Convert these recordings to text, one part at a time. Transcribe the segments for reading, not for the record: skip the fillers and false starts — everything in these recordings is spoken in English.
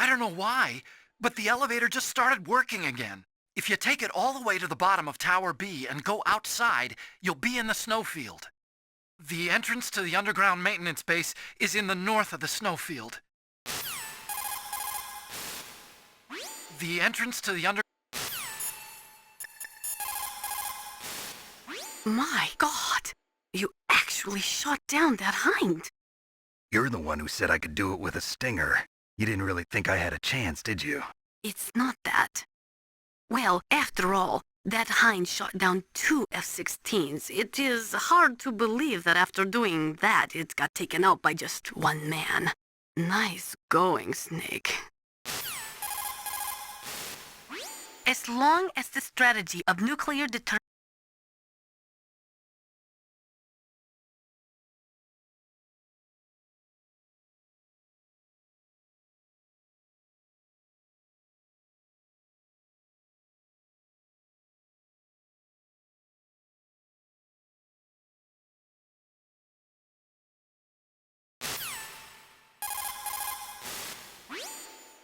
I don't know why, but the elevator just started working again. If you take it all the way to the bottom of Tower B and go outside, you'll be in the snowfield. The entrance to the underground maintenance base is in the north of the snowfield. The entrance to the under... My God! You actually shot down that hind! You're the one who said I could do it with a stinger. You didn't really think I had a chance, did you? It's not that. Well, after all, that hind shot down 2 F-16s. It is hard to believe that after doing that, it got taken out by just one man. Nice going, Snake. As long as the strategy of nuclear deterrence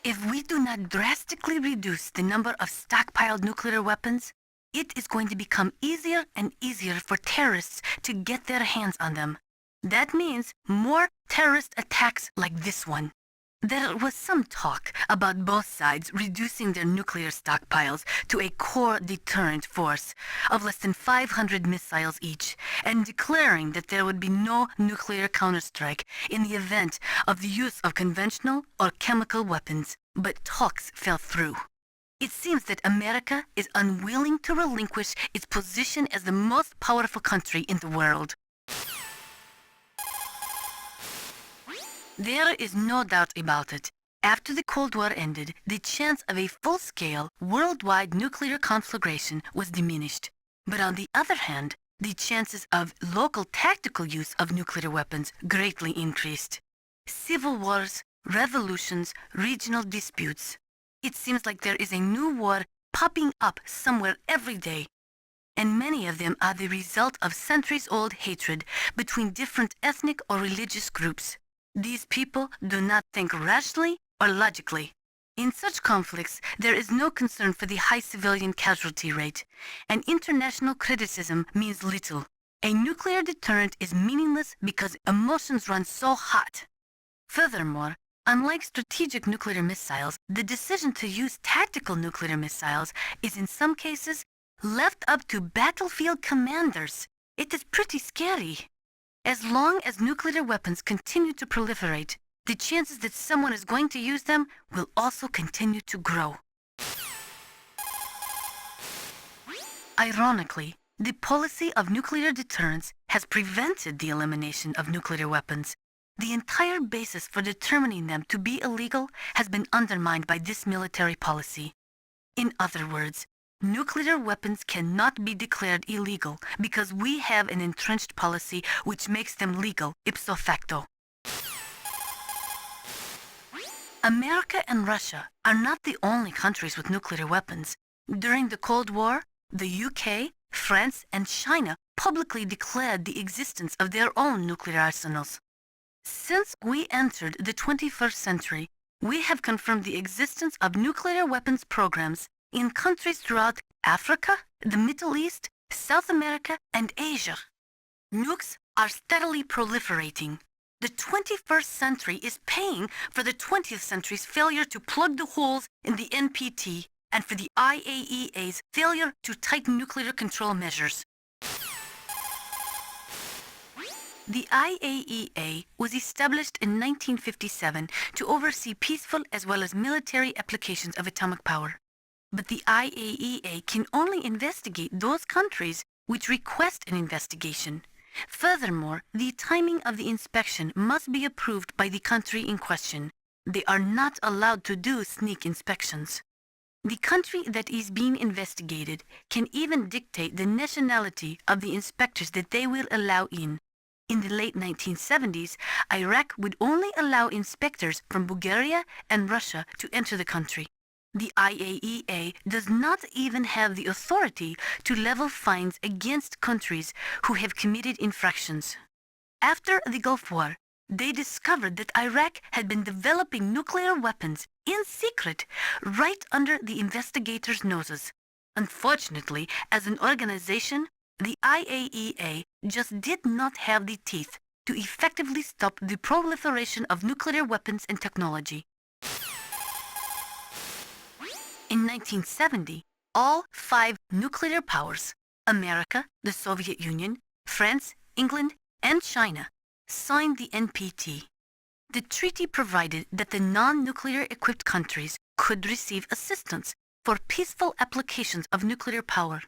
If we do not drastically reduce the number of stockpiled nuclear weapons, it is going to become easier and easier for terrorists to get their hands on them. That means more terrorist attacks like this one. There was some talk about both sides reducing their nuclear stockpiles to a core deterrent force of less than 500 missiles each, and declaring that there would be no nuclear counterstrike in the event of the use of conventional or chemical weapons. But talks fell through. It seems that America is unwilling to relinquish its position as the most powerful country in the world. There is no doubt about it. After the Cold War ended, the chance of a full-scale, worldwide nuclear conflagration was diminished. But on the other hand, the chances of local tactical use of nuclear weapons greatly increased. Civil wars, revolutions, regional disputes. It seems like there is a new war popping up somewhere every day. And many of them are the result of centuries-old hatred between different ethnic or religious groups. These people do not think rationally or logically. In such conflicts, there is no concern for the high civilian casualty rate, and international criticism means little. A nuclear deterrent is meaningless because emotions run so hot. Furthermore, unlike strategic nuclear missiles, the decision to use tactical nuclear missiles is in some cases left up to battlefield commanders. It is pretty scary. As long as nuclear weapons continue to proliferate, the chances that someone is going to use them will also continue to grow. Ironically, the policy of nuclear deterrence has prevented the elimination of nuclear weapons. The entire basis for determining them to be illegal has been undermined by this military policy. In other words, nuclear weapons cannot be declared illegal because we have an entrenched policy which makes them legal ipso facto. America and Russia are not the only countries with nuclear weapons. During the Cold War, the UK, France, and China publicly declared the existence of their own nuclear arsenals. Since we entered the 21st century, we have confirmed the existence of nuclear weapons programs in countries throughout Africa, the Middle East, South America, and Asia. Nukes are steadily proliferating. The 21st century is paying for the 20th century's failure to plug the holes in the NPT and for the IAEA's failure to tighten nuclear control measures. The IAEA was established in 1957 to oversee peaceful as well as military applications of atomic power. But the IAEA can only investigate those countries which request an investigation. Furthermore, the timing of the inspection must be approved by the country in question. They are not allowed to do sneak inspections. The country that is being investigated can even dictate the nationality of the inspectors that they will allow in. In the late 1970s, Iraq would only allow inspectors from Bulgaria and Russia to enter the country. The IAEA does not even have the authority to level fines against countries who have committed infractions. After the Gulf War, they discovered that Iraq had been developing nuclear weapons in secret, right under the investigators' noses. Unfortunately, as an organization, the IAEA just did not have the teeth to effectively stop the proliferation of nuclear weapons and technology. In 1970, all 5 nuclear powers, America, the Soviet Union, France, England, and China, signed the NPT. The treaty provided that the non-nuclear equipped countries could receive assistance for peaceful applications of nuclear power.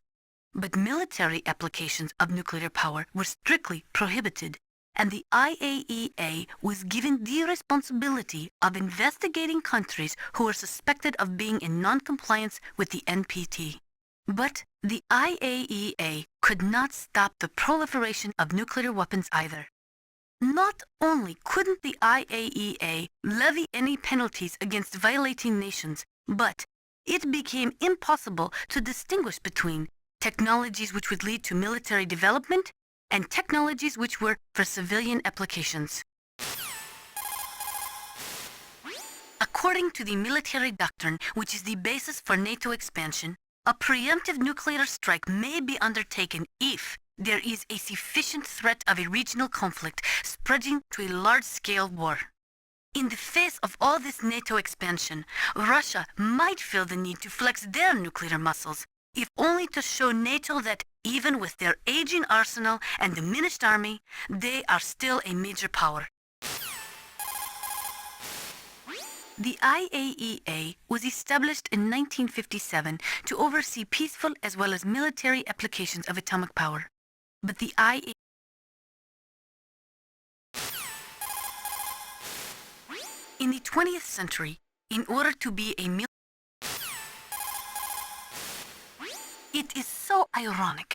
But military applications of nuclear power were strictly prohibited, and the IAEA was given the responsibility of investigating countries who were suspected of being in non-compliance with the NPT. But the IAEA could not stop the proliferation of nuclear weapons either. Not only couldn't the IAEA levy any penalties against violating nations, but it became impossible to distinguish between technologies which would lead to military development and technologies which were for civilian applications. According to the military doctrine, which is the basis for NATO expansion, a preemptive nuclear strike may be undertaken if there is a sufficient threat of a regional conflict spreading to a large-scale war. In the face of all this NATO expansion, Russia might feel the need to flex their nuclear muscles, if only to show NATO that even with their aging arsenal and diminished army, they are still a major power. The IAEA was established in 1957 to oversee peaceful as well as military applications of atomic power. But the IAEA in the 20th century, in order to be a it is so ironic.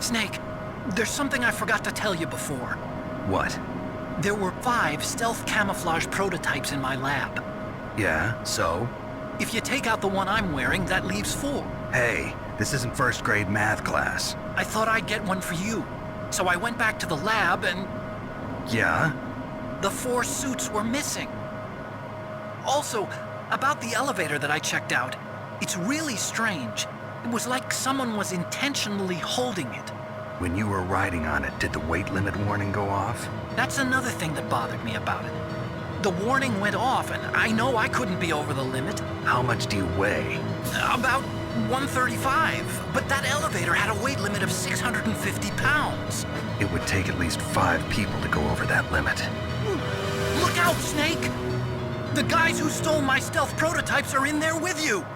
Snake, there's something I forgot to tell you before. What? There were 5 stealth camouflage prototypes in my lab. Yeah, so? If you take out the one I'm wearing, that leaves 4. Hey, this isn't first grade math class. I thought I'd get one for you. So I went back to the lab and Yeah? the 4 suits were missing. Also, about the elevator that I checked out, it's really strange. It was like someone was intentionally holding it. When you were riding on it, did the weight limit warning go off? That's another thing that bothered me about it. The warning went off, and I know I couldn't be over the limit. How much do you weigh? About 135, but that elevator had a weight limit of 650 pounds. It would take at least 5 people to go over that limit. Look out, Snake! The guys who stole my stealth prototypes are in there with you!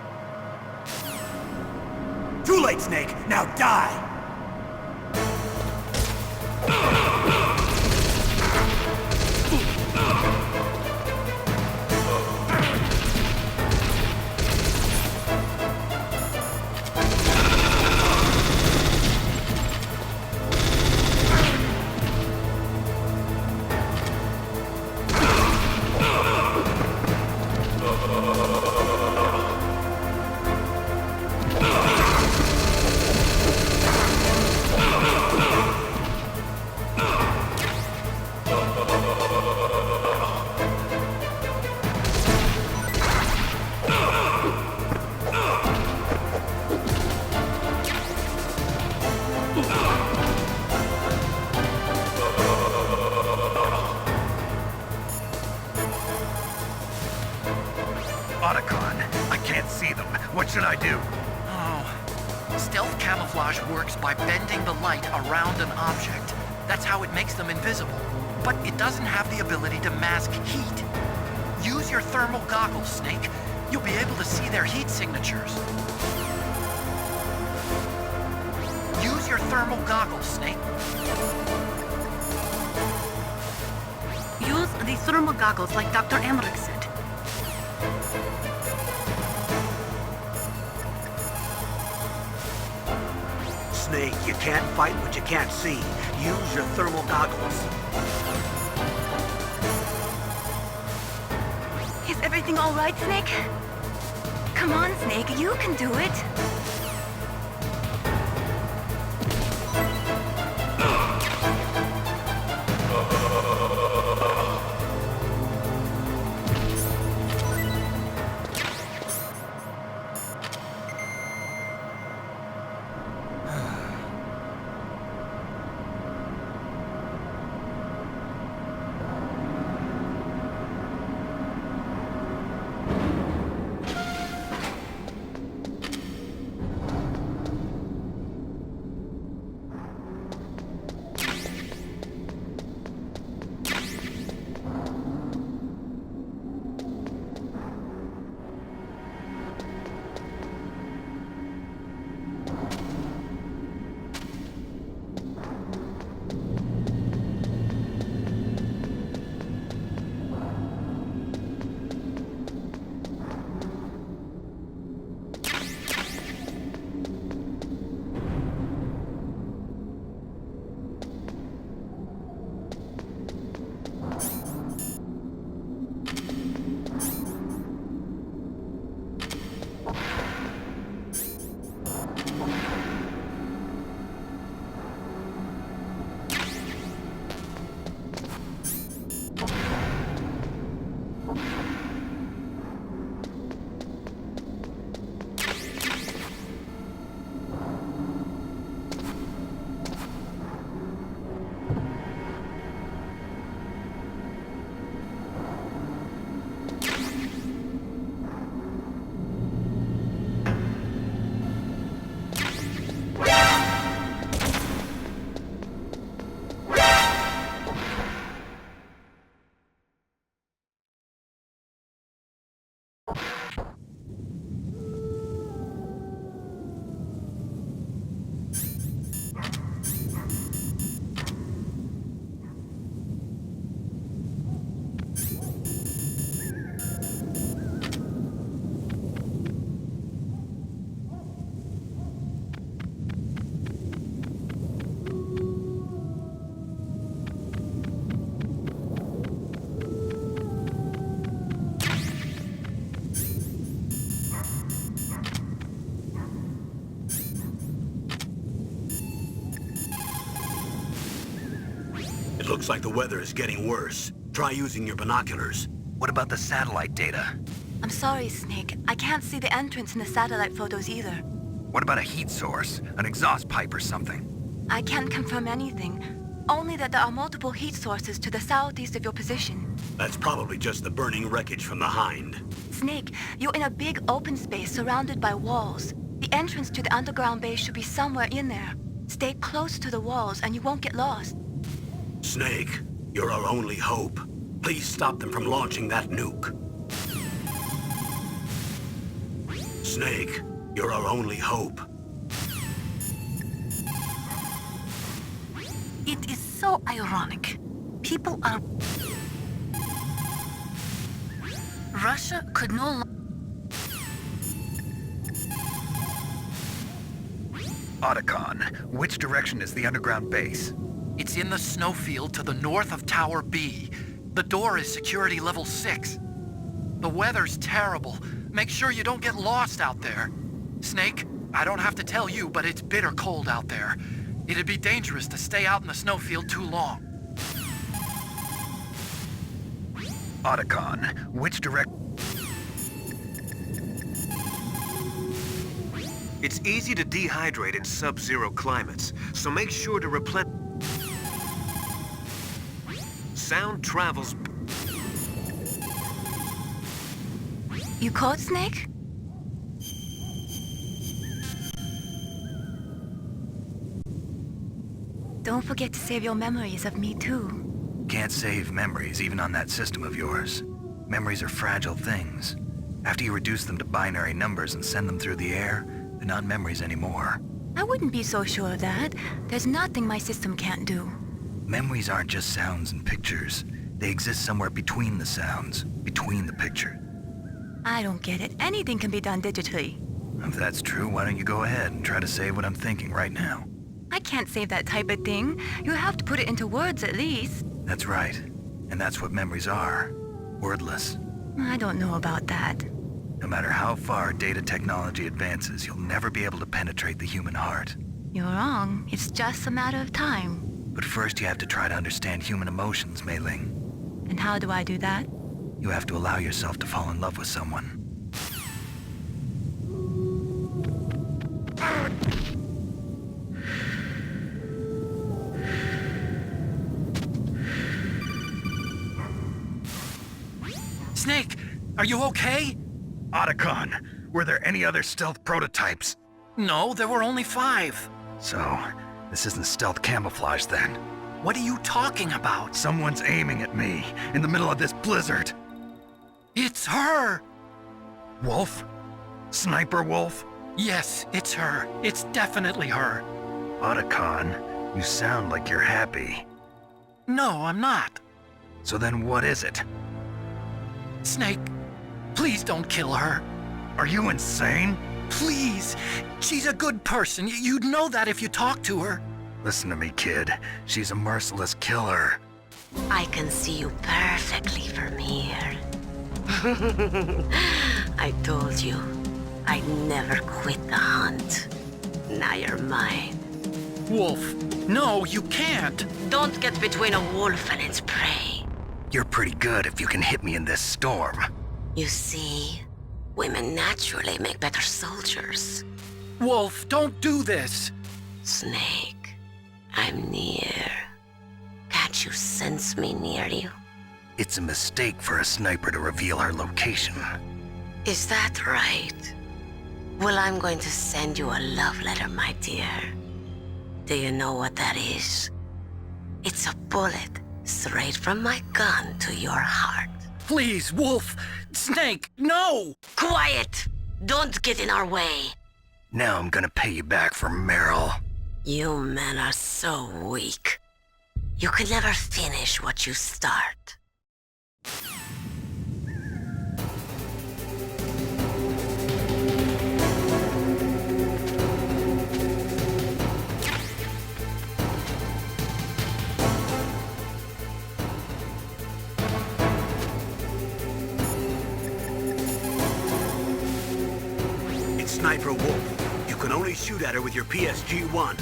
Too late, Snake! Now die! Otacon, I can't see them. What should I do? Oh. Stealth camouflage works by bending the light around an object. That's how it makes them invisible. But it doesn't have the ability to mask heat. Use your thermal goggles, Snake. You'll be able to see their heat signatures. Use your thermal goggles, Snake. Use the thermal goggles like Dr. Emmerich said. Snake, you can't fight what you can't see. Use your thermal goggles. Is everything all right, Snake? Come on, Snake, you can do it. Looks like the weather is getting worse. Try using your binoculars. What about the satellite data? I'm sorry, Snake. I can't see the entrance in the satellite photos either. What about a heat source? An exhaust pipe or something? I can't confirm anything. Only that there are multiple heat sources to the southeast of your position. That's probably just the burning wreckage from the Hind. Snake, you're in a big open space surrounded by walls. The entrance to the underground base should be somewhere in there. Stay close to the walls and you won't get lost. Snake, you're our only hope. Please stop them from launching that nuke. Snake, you're our only hope. It is so ironic. People are... Russia could no longer... Otacon, which direction is the underground base? It's in the snowfield to the north of Tower B. The door is security level 6. The weather's terrible. Make sure you don't get lost out there. Snake, I don't have to tell you, but it's bitter cold out there. It'd be dangerous to stay out in the snowfield too long. Otacon, which direct... It's easy to dehydrate in sub-zero climates, so make sure to replenish. Sound travels. You caught Snake? Don't forget to save your memories of me too. Can't save memories even on that system of yours. Memories are fragile things. After you reduce them to binary numbers and send them through the air, they're not memories anymore. I wouldn't be so sure of that. There's nothing my system can't do. Memories aren't just sounds and pictures. They exist somewhere between the sounds, between the picture. I don't get it. Anything can be done digitally. If that's true, why don't you go ahead and try to say what I'm thinking right now? I can't save that type of thing. You have to put it into words at least. That's right. And that's what memories are. Wordless. I don't know about that. No matter how far data technology advances, you'll never be able to penetrate the human heart. You're wrong. It's just a matter of time. But first you have to try to understand human emotions, Mei Ling. And how do I do that? You have to allow yourself to fall in love with someone. Snake, are you okay? Otacon, were there any other stealth prototypes? No, there were only 5. So, this isn't stealth camouflage then. What are you talking about? Someone's aiming at me in the middle of this blizzard. It's her! Wolf? Sniper Wolf? Yes, it's her. It's definitely her. Otacon, you sound like you're happy. No, I'm not. So then what is it? Snake, please don't kill her. Are you insane? Please. She's a good person. You'd know that if you talked to her. Listen to me, kid. She's a merciless killer. I can see you perfectly from here. I told you, I'd never quit the hunt. Now you're mine. Wolf, no, you can't. Don't get between a wolf and its prey. You're pretty good if you can hit me in this storm. You see, women naturally make better soldiers. Wolf, don't do this. Snake, I'm near. Can't you sense me near you? It's a mistake for a sniper to reveal her location. Is that right? Well, I'm going to send you a love letter, my dear. Do you know what that is? It's a bullet straight from my gun to your heart. Please, Wolf. Snake, no! Quiet! Don't get in our way. Now I'm gonna pay you back for Meryl. You men are so weak. You can never finish what you start. It's Sniper Wolf. You can only shoot at her with your PSG-1.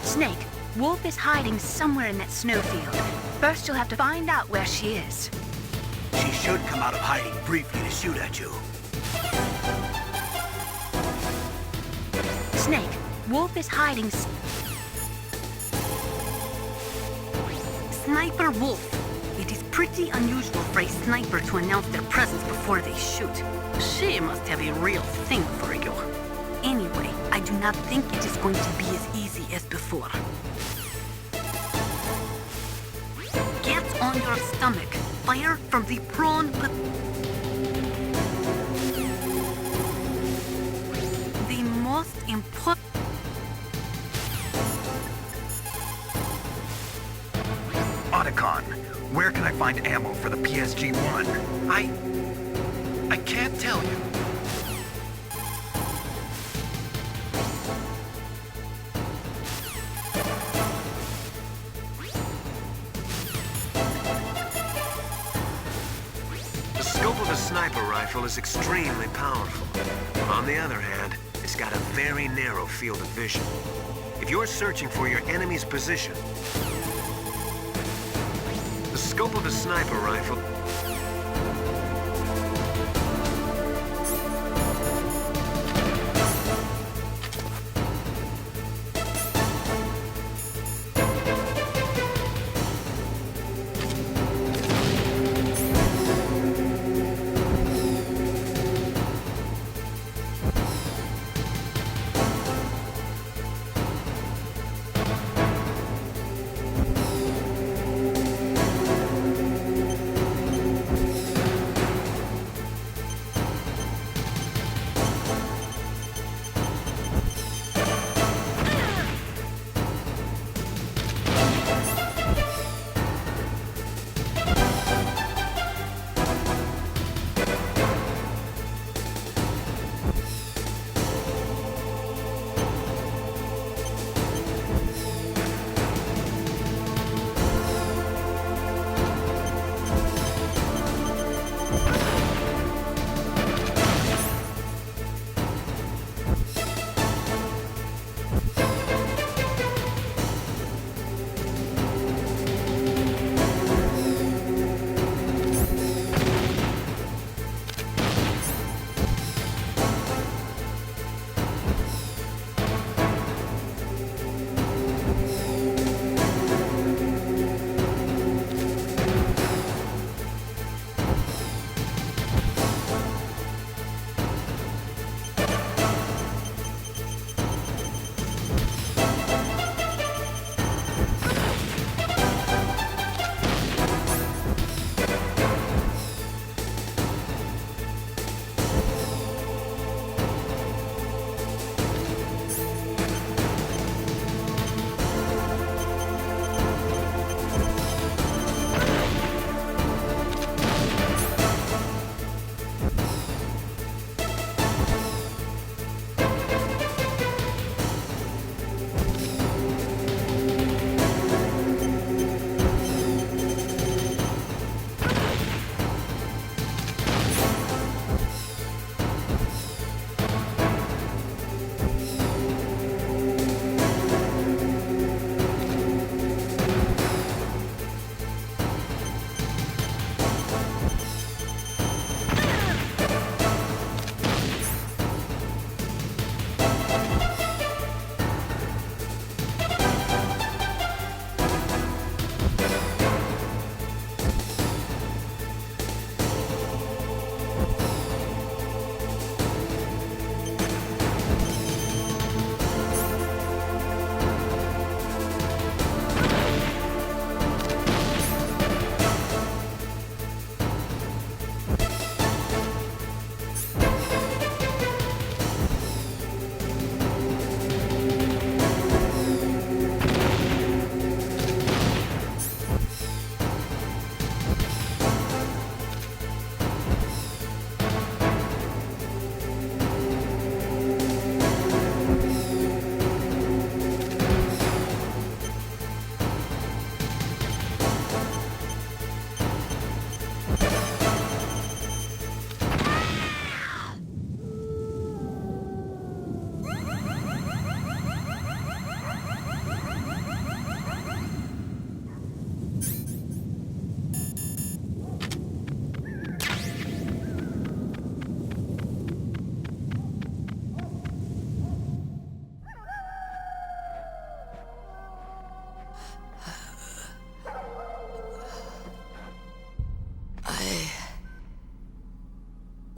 Snake, Wolf is hiding somewhere in that snowfield. First, you'll have to find out where she is. She should come out of hiding briefly to shoot at you. Snake, Wolf is hiding. Sniper Wolf. It is pretty unusual for a sniper to announce their presence before they shoot. She must have a real thing for you. Anyway, I do not think it is going to be as easy as before. Get on your stomach. Fire from the prone. The most important. Otacon, where can I find ammo for the PSG-1? I can't tell you. The scope of the sniper rifle is extremely powerful. On the other hand, it's got a very narrow field of vision. If you're searching for your enemy's position, the scope of the sniper rifle...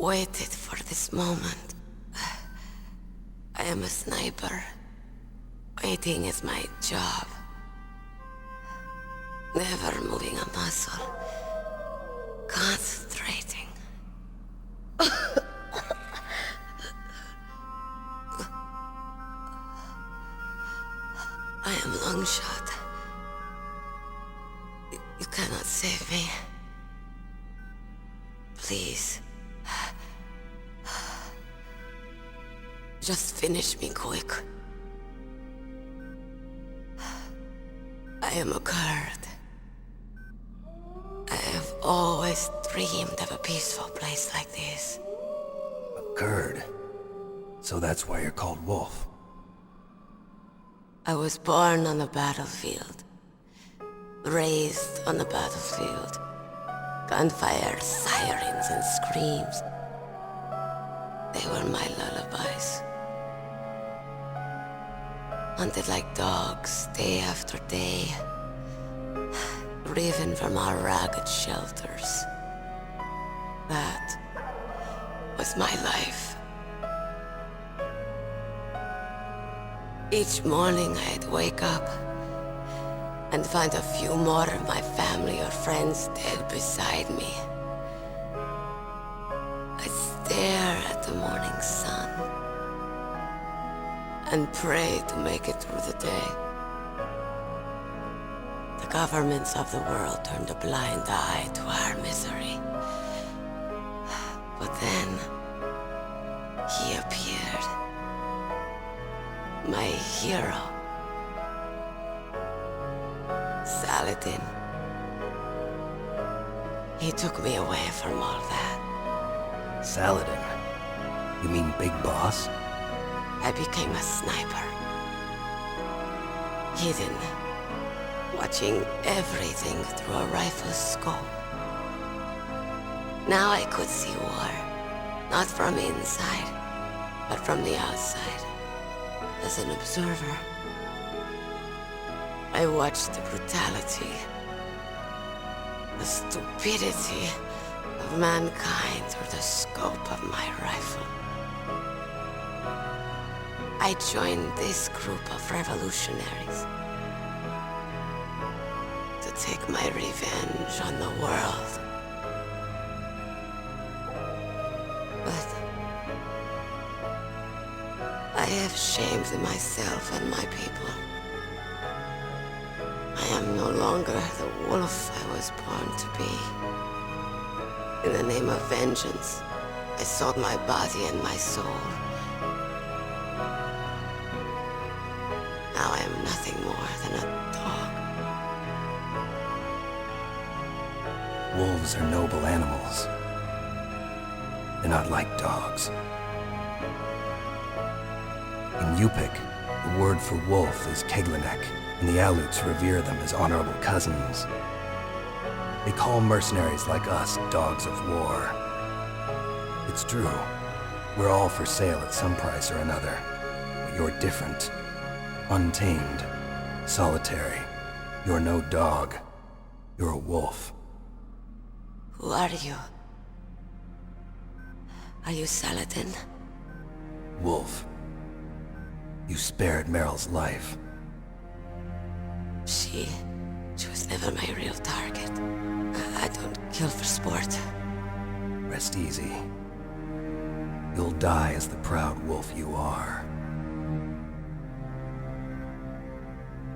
waited for this moment. I am a sniper. Waiting is my job. Never moving a muscle. Concentrating. I am Longshot. You cannot save me. Please. Just finish me quick. I am a Kurd. I have always dreamed of a peaceful place like this. A Kurd. So that's why you're called Wolf. I was born on the battlefield. Raised on the battlefield. Gunfire, sirens, and screams. They were my lullabies. Hunted like dogs, day after day. Driven from our ragged shelters. That was my life. Each morning I'd wake up and find a few more of my family or friends dead beside me. I'd stare at the morning sun and pray to make it through the day. The governments of the world turned a blind eye to our misery. But then, he appeared. My hero. Saladin. He took me away from all that. Saladin? You mean Big Boss? I became a sniper. Hidden. Watching everything through a rifle's scope. Now I could see war. Not from inside, but from the outside. As an observer. I watched the brutality, the stupidity of mankind through the scope of my rifle. I joined this group of revolutionaries to take my revenge on the world. But I have shamed myself and my people. I am no longer the wolf I was born to be. In the name of vengeance, I sold my body and my soul. Now I am nothing more than a dog. Wolves are noble animals. They're not like dogs. In Yupik, the word for wolf is Keglanek, and the Aleuts revere them as honorable cousins. They call mercenaries like us dogs of war. It's true. We're all for sale at some price or another. But you're different. Untamed. Solitary. You're no dog. You're a wolf. Who are you? Are you Saladin? Wolf. You spared Meryl's life. She was never my real target. I don't kill for sport. Rest easy. You'll die as the proud wolf you are.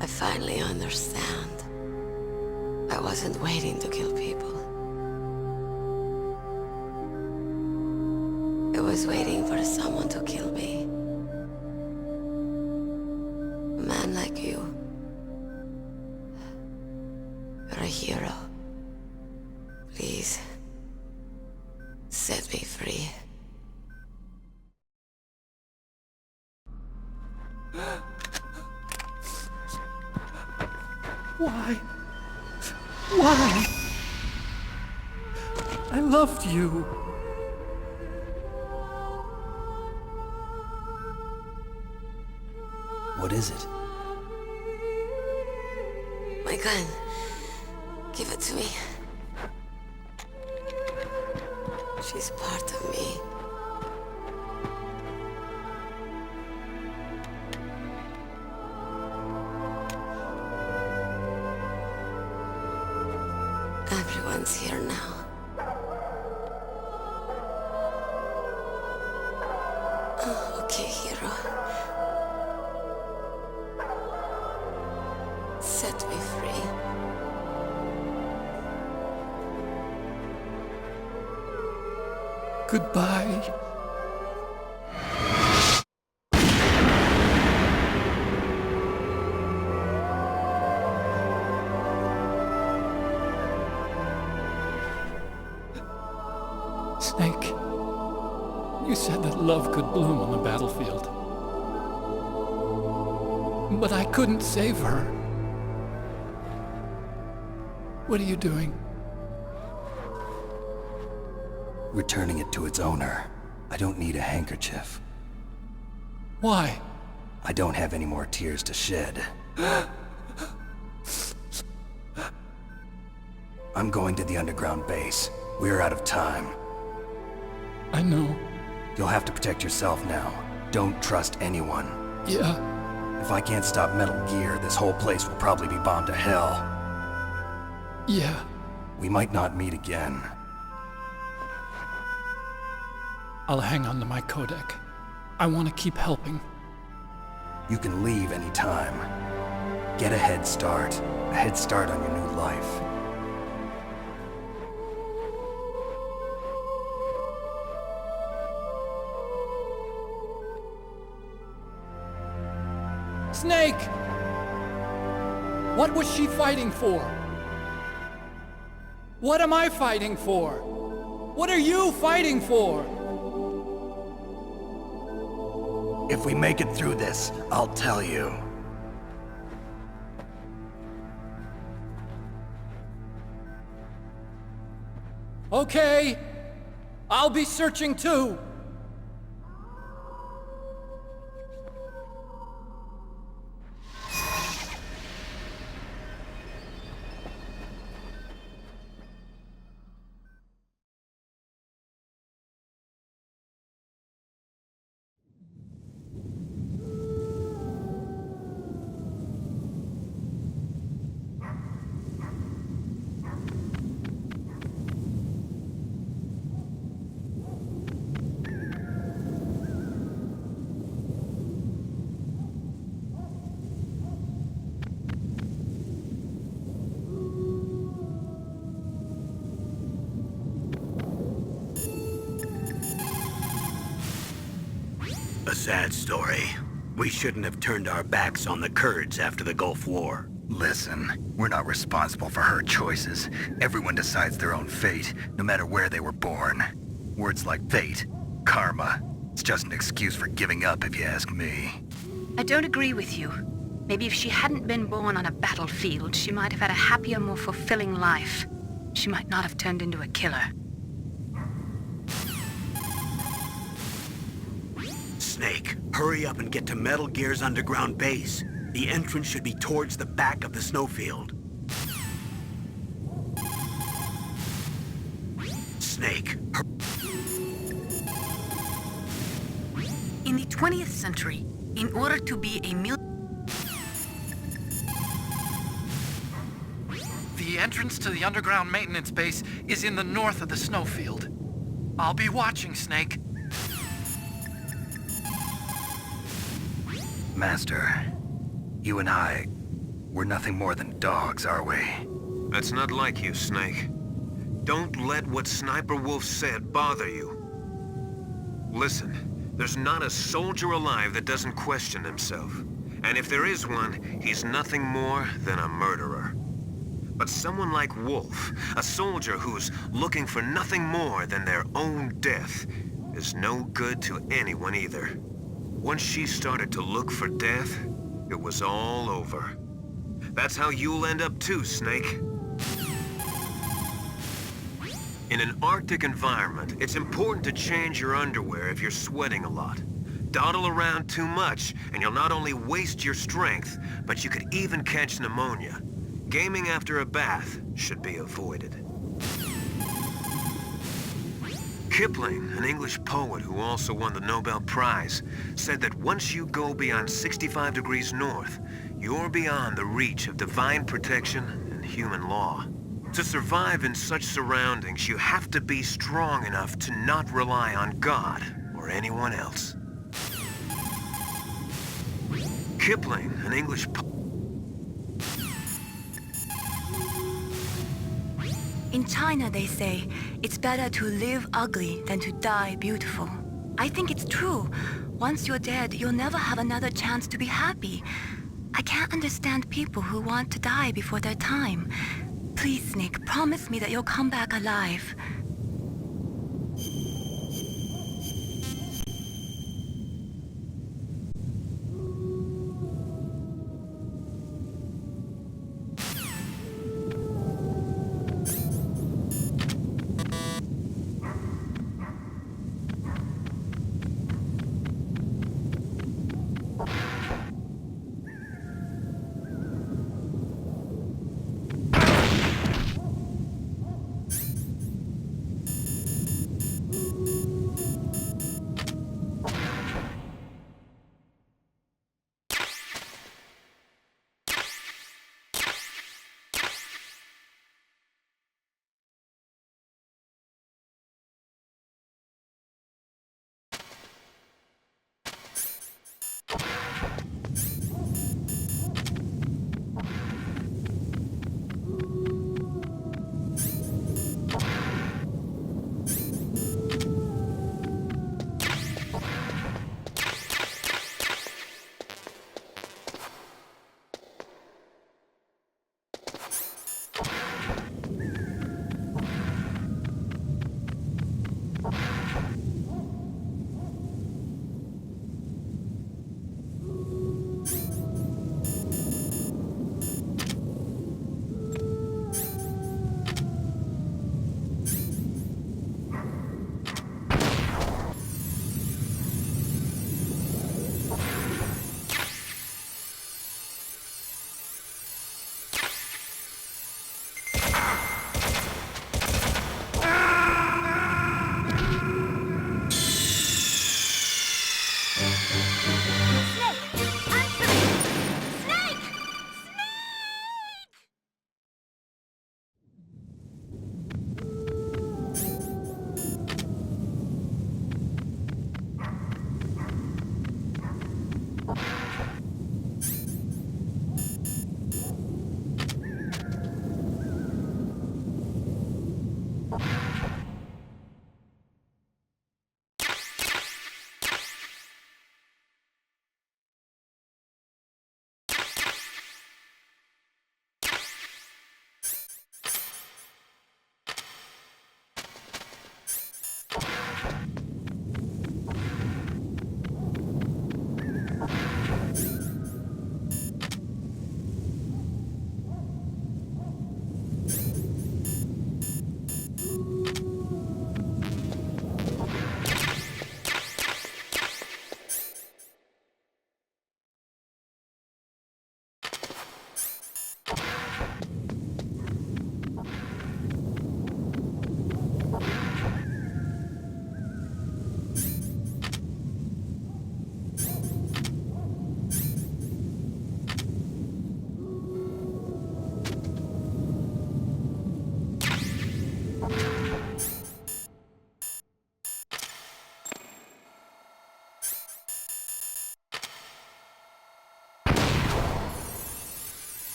I finally understand. I wasn't waiting to kill people. I was waiting for someone to kill me. A man like you. You're a hero. Please, set me free. Why? Why? I loved you. What is it? My gun. Give it to me. She's part of me. Everyone's here now. Oh, okay, hero. Set me free. Goodbye. Snake, you said that love could bloom on the battlefield. But I couldn't save her. What are you doing? Returning it to its owner. I don't need a handkerchief. Why? I don't have any more tears to shed. I'm going to the underground base. We're out of time. I know. You'll have to protect yourself now. Don't trust anyone. Yeah. If I can't stop Metal Gear, this whole place will probably be bombed to hell. Yeah. We might not meet again. I'll hang on to my codec. I want to keep helping. You can leave anytime. Get a head start. A head start on your new life. Snake! What was she fighting for? What am I fighting for? What are you fighting for? If we make it through this, I'll tell you. Okay. I'll be searching too. A sad story. We shouldn't have turned our backs on the Kurds after the Gulf War. Listen, we're not responsible for her choices. Everyone decides their own fate, no matter where they were born. Words like fate, karma, it's just an excuse for giving up if you ask me. I don't agree with you. Maybe if she hadn't been born on a battlefield, she might have had a happier, more fulfilling life. She might not have turned into a killer. Snake, hurry up and get to Metal Gear's underground base. The entrance should be towards the back of the snowfield. Snake, In the 20th century, in order to be a The entrance to the underground maintenance base is in the north of the snowfield. I'll be watching, Snake. Master, you and I, we're nothing more than dogs, are we? That's not like you, Snake. Don't let what Sniper Wolf said bother you. Listen, there's not a soldier alive that doesn't question himself. And if there is one, he's nothing more than a murderer. But someone like Wolf, a soldier who's looking for nothing more than their own death, is no good to anyone either. Once she started to look for death, it was all over. That's how you'll end up too, Snake. In an Arctic environment, it's important to change your underwear if you're sweating a lot. Dawdle around too much, and you'll not only waste your strength, but you could even catch pneumonia. Gaming after a bath should be avoided. Kipling, an English poet who also won the Nobel Prize, said that once you go beyond 65 degrees north, you're beyond the reach of divine protection and human law. To survive in such surroundings, you have to be strong enough to not rely on God or anyone else. Kipling, an English poet. In China, they say, it's better to live ugly than to die beautiful. I think it's true. Once you're dead, you'll never have another chance to be happy. I can't understand people who want to die before their time. Please, Snake, promise me that you'll come back alive.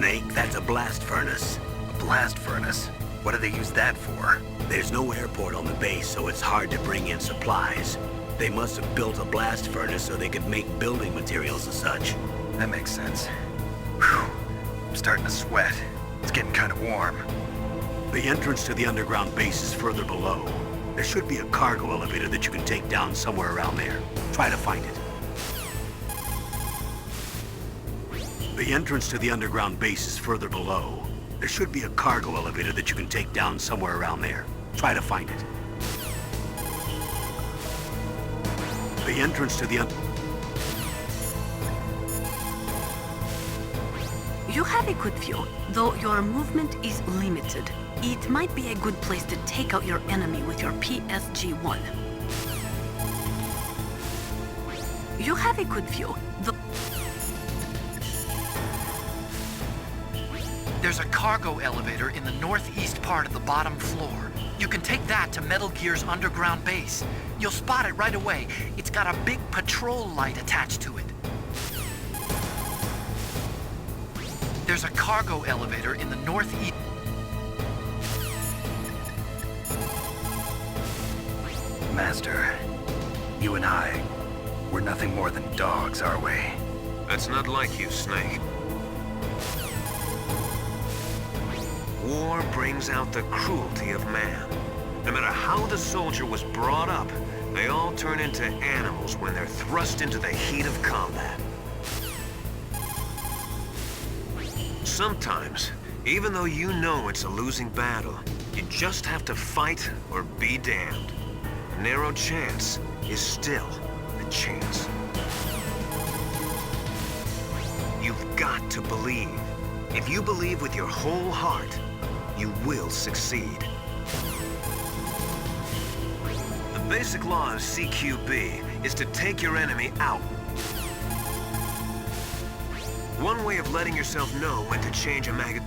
Snake, that's a blast furnace. A blast furnace? What do they use that for? There's no airport on the base, so it's hard to bring in supplies. They must have built a blast furnace so they could make building materials and such. That makes sense. Whew. I'm starting to sweat. It's getting kind of warm. The entrance to the underground base is further below. There should be a cargo elevator that you can take down somewhere around there. Try to find it. The entrance to the underground base is further below. There should be a cargo elevator that you can take down somewhere around there. Try to find it. The entrance to the You have a good view, though your movement is limited. It might be a good place to take out your enemy with your PSG-1. You have a good view, though... There's a cargo elevator in the northeast part of the bottom floor. You can take that to Metal Gear's underground base. You'll spot it right away. It's got a big patrol light attached to it. There's a cargo elevator in the northeast... Master, you and I, we're nothing more than dogs, are we? That's not like you, Snake. War brings out the cruelty of man. No matter how the soldier was brought up, they all turn into animals when they're thrust into the heat of combat. Sometimes, even though you know it's a losing battle, you just have to fight or be damned. A narrow chance is still a chance. You've got to believe. If you believe with your whole heart, you will succeed. The basic law of CQB is to take your enemy out. One way of letting yourself know when to change a magazine.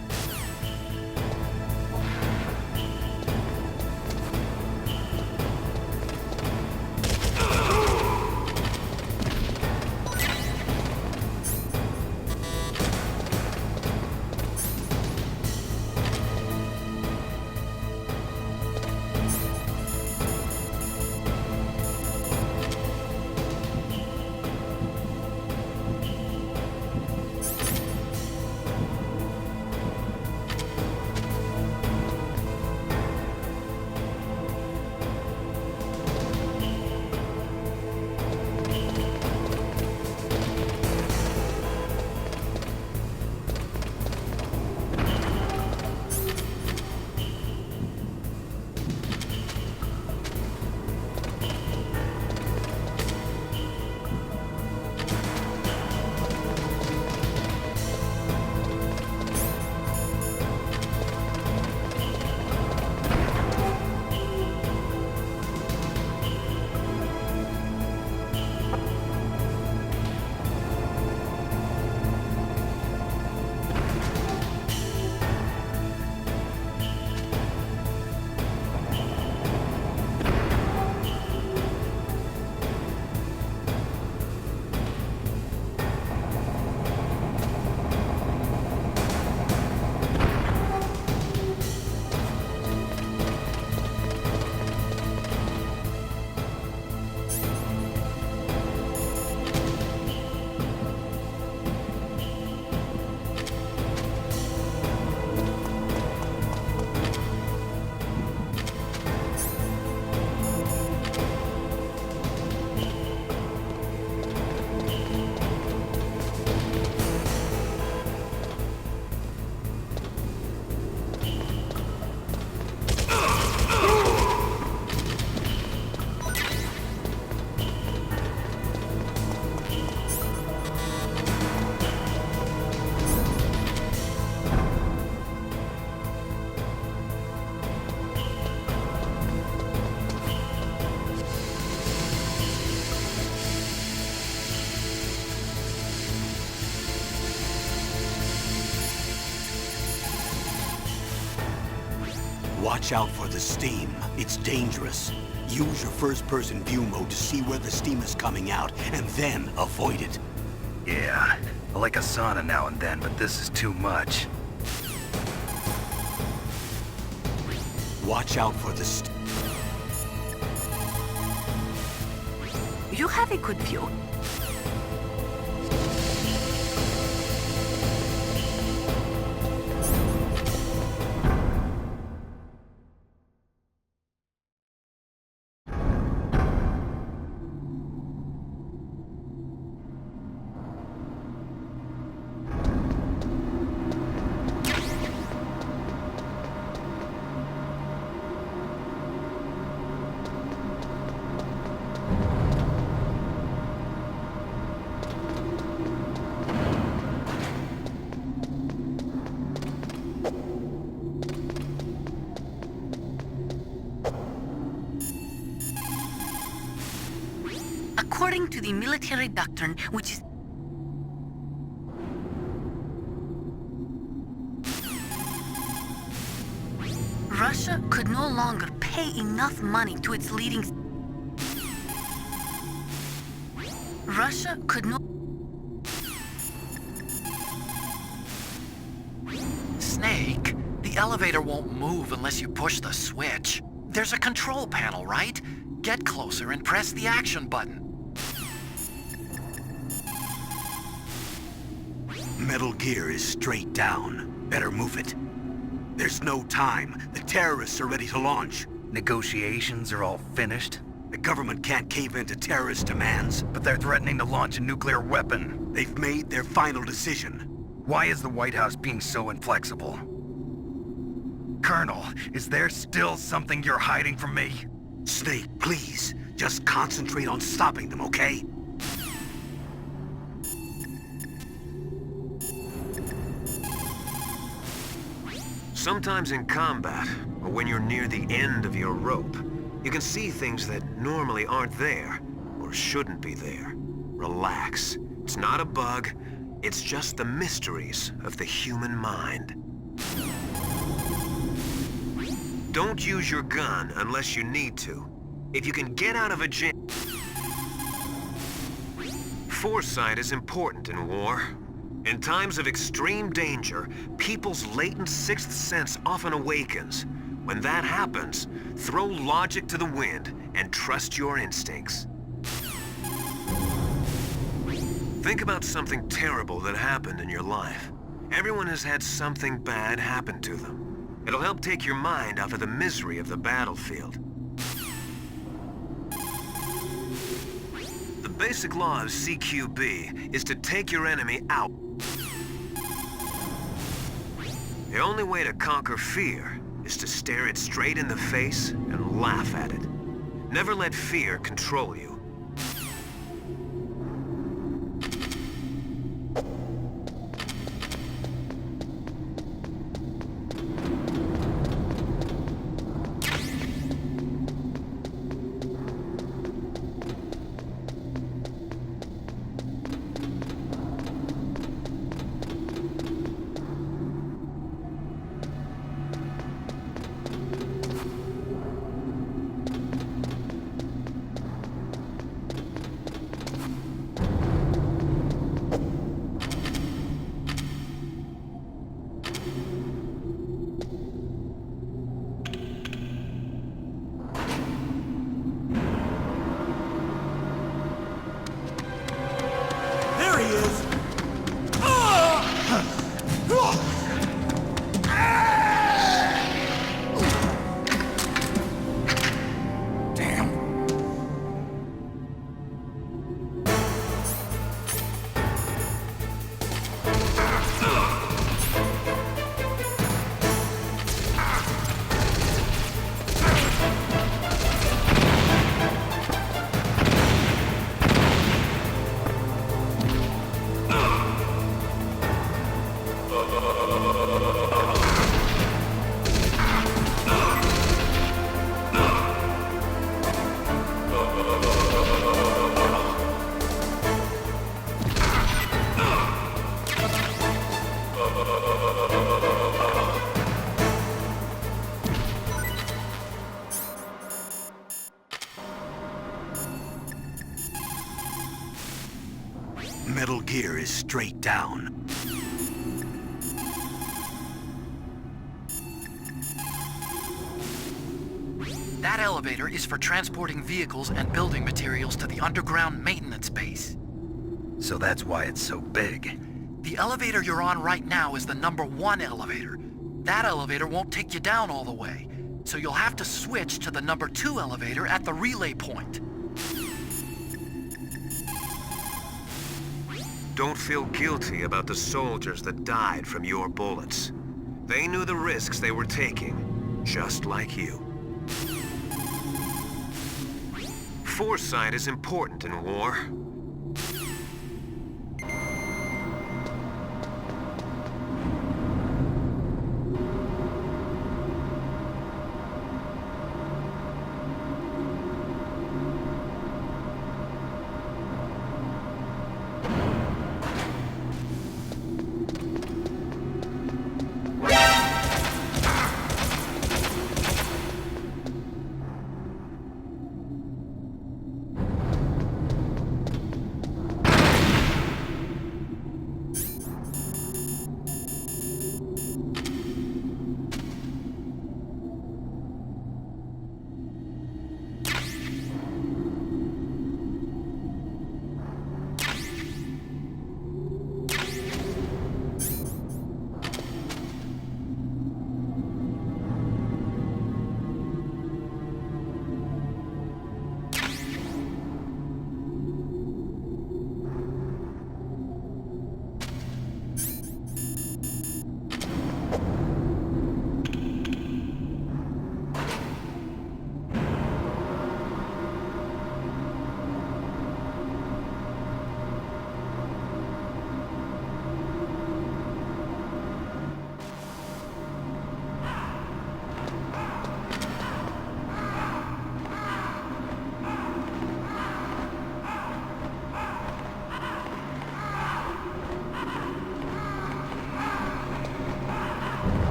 Watch out for the steam. It's dangerous. Use your first-person view mode to see where the steam is coming out, and then avoid it. Yeah, I like a sauna now and then, but this is too much. Watch out for the You have a good view. According to the military doctrine, which is Russia could no longer pay enough money to its leading Russia could no Snake, the elevator won't move unless you push the switch. There's a control panel, right? Get closer and press the action button. metal gear is straight down. Better move it. There's no time. The terrorists are ready to launch. Negotiations are all finished, The government can't cave into terrorist demands. but they're threatening to launch a nuclear weapon. They've made their final decision. Why is the White House being so inflexible? Colonel, is there still something you're hiding from me? Snake, please, just concentrate on stopping them, okay? Sometimes in combat, or when you're near the end of your rope, you can see things that normally aren't there, or shouldn't be there. Relax. It's not a bug. It's just the mysteries of the human mind. Don't use your gun unless you need to. If you can get out of a jam... Foresight is important in war. In times of extreme danger, people's latent sixth sense often awakens. When that happens, throw logic to the wind and trust your instincts. Think about something terrible that happened in your life. Everyone has had something bad happen to them. It'll help take your mind off of the misery of the battlefield. The basic law of CQB is to take your enemy out. The only way to conquer fear is to stare it straight in the face and laugh at it. Never let fear control you. There he is! Metal Gear is straight down. That elevator is for transporting vehicles and building materials to the underground maintenance base. So that's why it's so big. The elevator you're on right now is the number 1 elevator. That elevator won't take you down all the way, so you'll have to switch to the number 2 elevator at the relay point. Don't feel guilty about the soldiers that died from your bullets. They knew the risks they were taking, just like you. Foresight is important in war.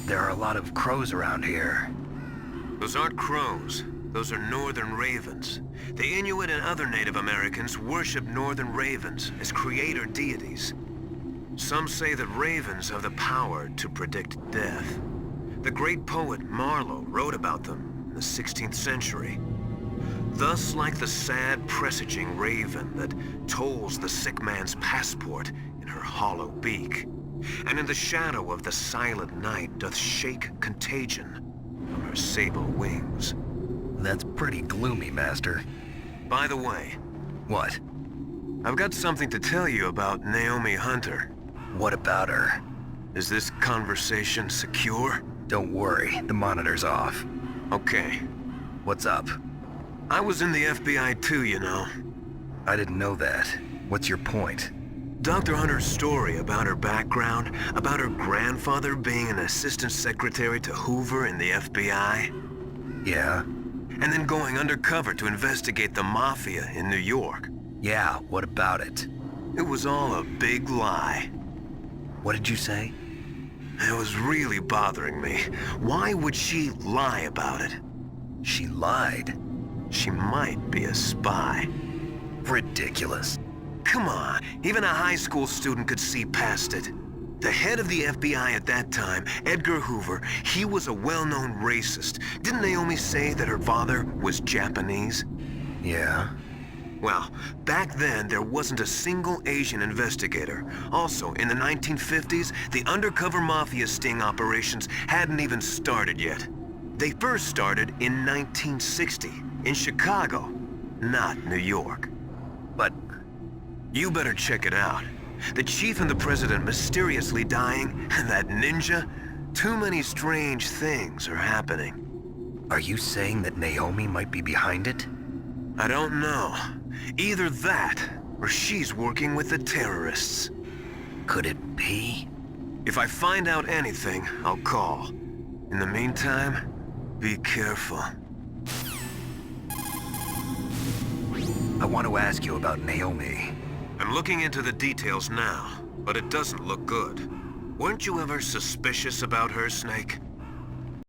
There are a lot of crows around here. Those aren't crows. Those are northern ravens. The Inuit and other Native Americans worship northern ravens as creator deities. Some say that ravens have the power to predict death. The great poet Marlowe wrote about them in the 16th century. Thus, like the sad presaging raven that tolls the sick man's passport in her hollow beak, and in the shadow of the silent night doth shake contagion from her sable wings. That's pretty gloomy, Master. By the way, What? I've got something to tell you about Naomi Hunter. What about her? Is this conversation secure? Don't worry, the monitor's off. Okay. What's up? I was in the FBI too, you know. I didn't know that. What's your point? Dr. Hunter's story about her background, about her grandfather being an assistant secretary to Hoover in the FBI, Yeah? and then going undercover to investigate the mafia in New York. Yeah, what about it? It was all a big lie. What did you say? It was really bothering me. Why would she lie about it? She lied. She might be a spy. Ridiculous. Come on, even a high school student could see past it. The head of the FBI at that time, Edgar Hoover, he was a well-known racist. Didn't Naomi say that her father was Japanese? Yeah? Well, back then, there wasn't a single Asian investigator. Also, in the 1950s, the undercover mafia sting operations hadn't even started yet. They first started in 1960, in Chicago, not New York. But You better check it out. The chief and the president mysteriously dying, and that ninja? Too many strange things are happening. are you saying that Naomi might be behind it? I don't know. Either that, or she's working with the terrorists. Could it be? If I find out anything, I'll call. In the meantime, be careful. I want to ask you about Naomi. I'm looking into the details now, but it doesn't look good. Weren't you ever suspicious about her, Snake?